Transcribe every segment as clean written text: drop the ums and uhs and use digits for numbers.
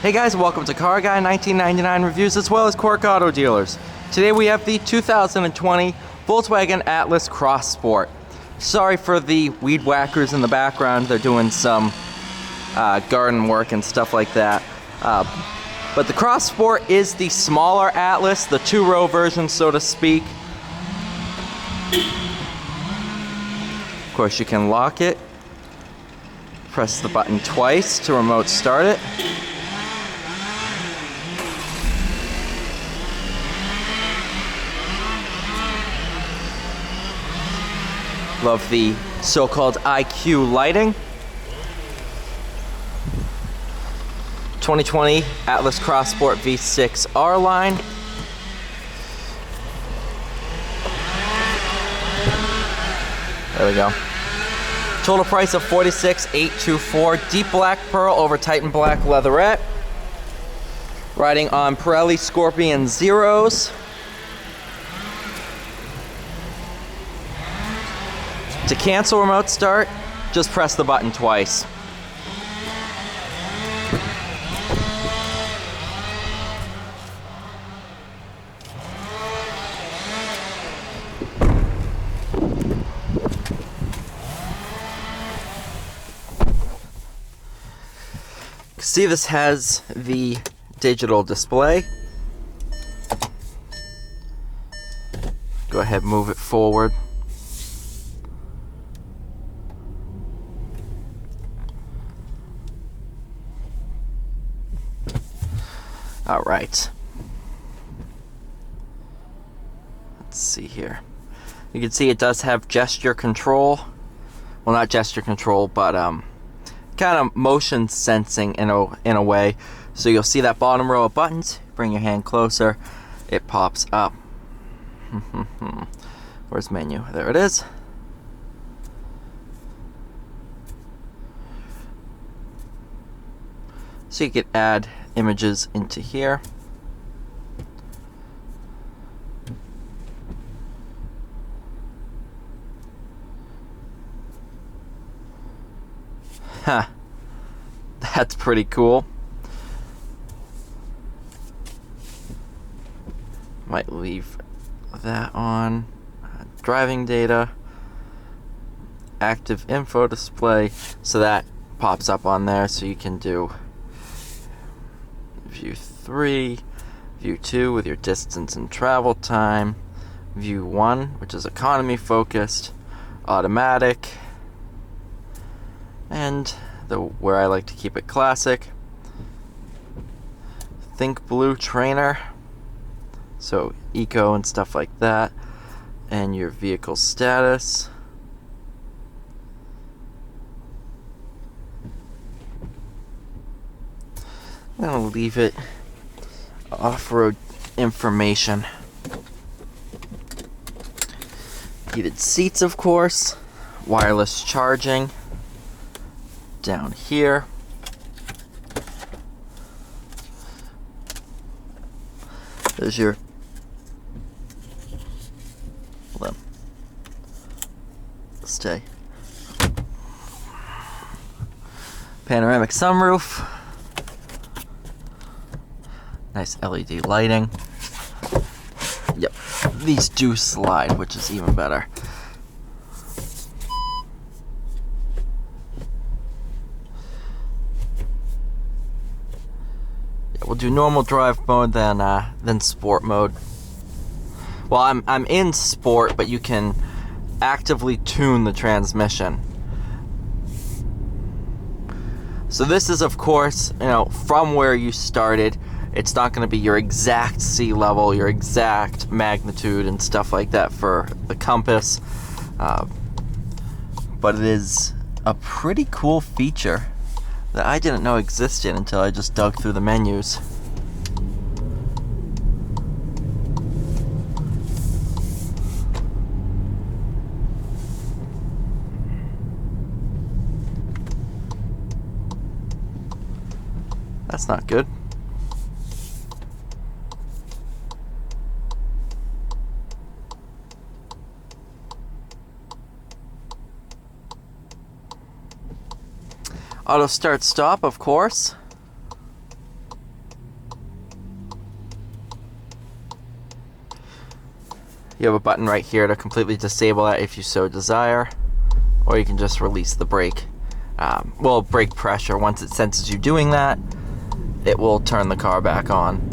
Hey guys, welcome to Car Guy 1999 Reviews as well as Cork Auto Dealers. Today we have the 2020 Volkswagen Atlas Cross Sport. Sorry for the weed whackers in the background, they're doing some garden work and stuff like that. But the Cross Sport is the smaller Atlas, the two-row version so to speak. Of course you can lock it, press the button twice to remote start it. Love the so-called IQ lighting. 2020 Atlas Cross Sport V6 R line. There we go. Total price of $46,824. Deep black pearl over Titan black leatherette. Riding on Pirelli Scorpion Zeros. To cancel remote start, just press the button twice. See, this has the digital display. Go ahead, move it forward. All right. Let's see here. You can see it does have gesture control. Well, not gesture control, but kind of motion sensing in a way. So you'll see that bottom row of buttons. Bring your hand closer. It pops up. Where's menu? There it is. So you could add images into here. Huh. That's pretty cool. Might leave that on. Driving data. Active info display. So that pops up on there so you can do View 3, View 2 with your distance and travel time, View 1, which is economy focused, automatic, and where I like to keep it classic, Think Blue Trainer, so eco and stuff like that, and your vehicle status. I'm gonna leave it off-road information. Heated seats, of course. Wireless charging. Down here. There's your... Hold on. Stay. Panoramic sunroof. Nice LED lighting. Yep, these do slide, which is even better. Yeah, we'll do normal drive mode, then sport mode. Well, I'm in sport, but you can actively tune the transmission. So this is, of course, from where you started. It's not going to be your exact sea level, your exact magnitude and stuff like that for the compass. But it is a pretty cool feature that I didn't know existed until I just dug through the menus. That's not good. Auto start stop, of course. You have a button right here to completely disable that if you so desire, or you can just release the brake. Well, brake pressure. Once it senses you doing that, it will turn the car back on.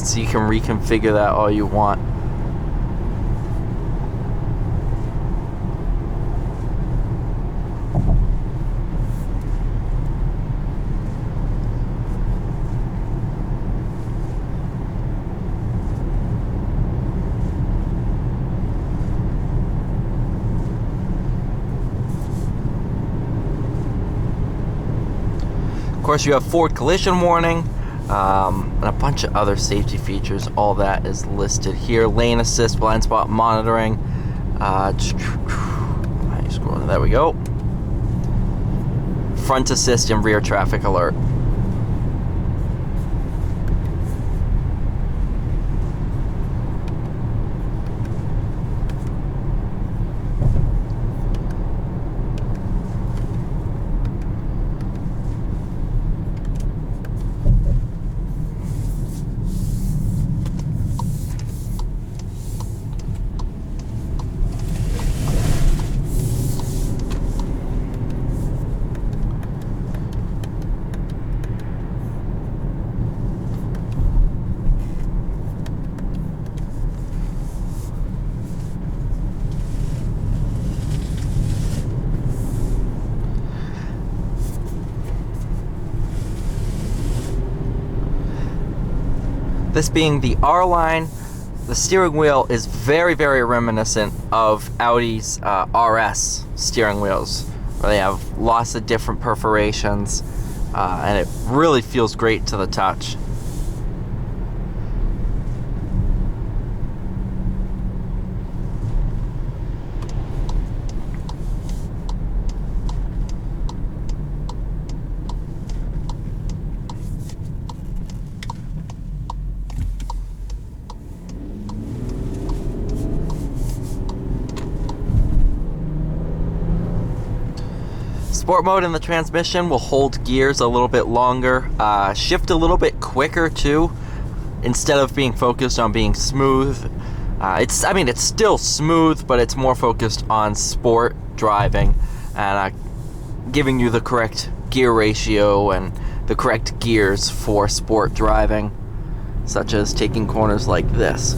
So you can reconfigure that all you want. Of course, you have forward collision warning. And a bunch of other safety features. All that is listed here. Lane assist, blind spot monitoring. There we go. Front assist and rear traffic alert. This being the R line, the steering wheel is very, very reminiscent of Audi's RS steering wheels, where they have lots of different perforations, and it really feels great to the touch. Sport mode in the transmission will hold gears a little bit longer, shift a little bit quicker too, instead of being focused on being smooth. It's still smooth, but it's more focused on sport driving and giving you the correct gear ratio and the correct gears for sport driving, such as taking corners like this.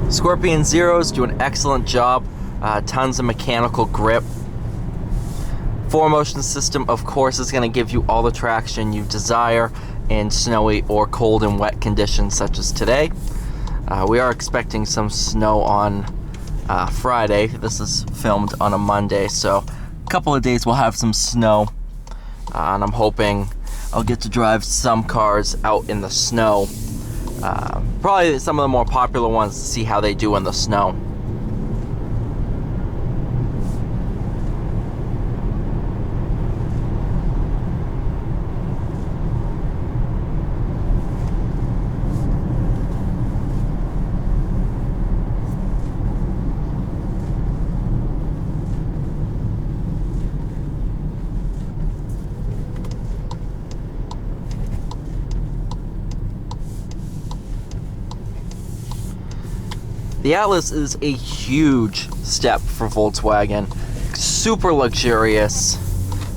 Scorpion Zeros do an excellent job. Tons of mechanical grip. 4Motion system, of course, is going to give you all the traction you desire in snowy or cold and wet conditions such as today. We are expecting some snow on Friday. This is filmed on a Monday, so a couple of days we'll have some snow. And I'm hoping I'll get to drive some cars out in the snow. Probably some of the more popular ones to see how they do in the snow. The Atlas is a huge step for Volkswagen. Super luxurious.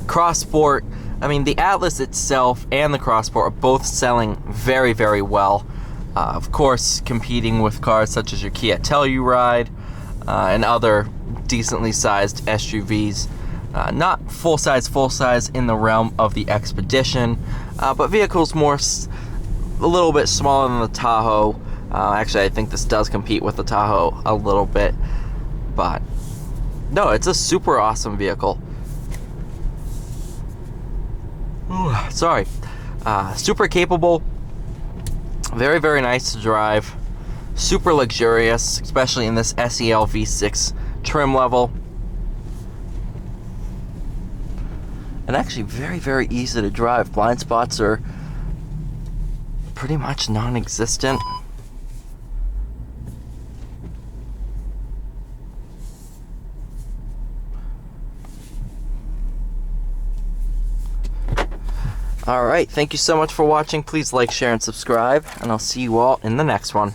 Cross Sport, the Atlas itself and the Cross Sport are both selling very, very well. Of course, competing with cars such as your Kia Telluride and other decently sized SUVs. Not full size in the realm of the Expedition, but vehicles a little bit smaller than the Tahoe. Actually, I think this does compete with the Tahoe a little bit, but no, it's a super awesome vehicle. Ooh, sorry. Super capable, very, very nice to drive. Super luxurious, especially in this SEL V6 trim level. And actually very easy to drive. Blind spots are pretty much non-existent. Alright, thank you so much for watching. Please like, share, and subscribe, and I'll see you all in the next one.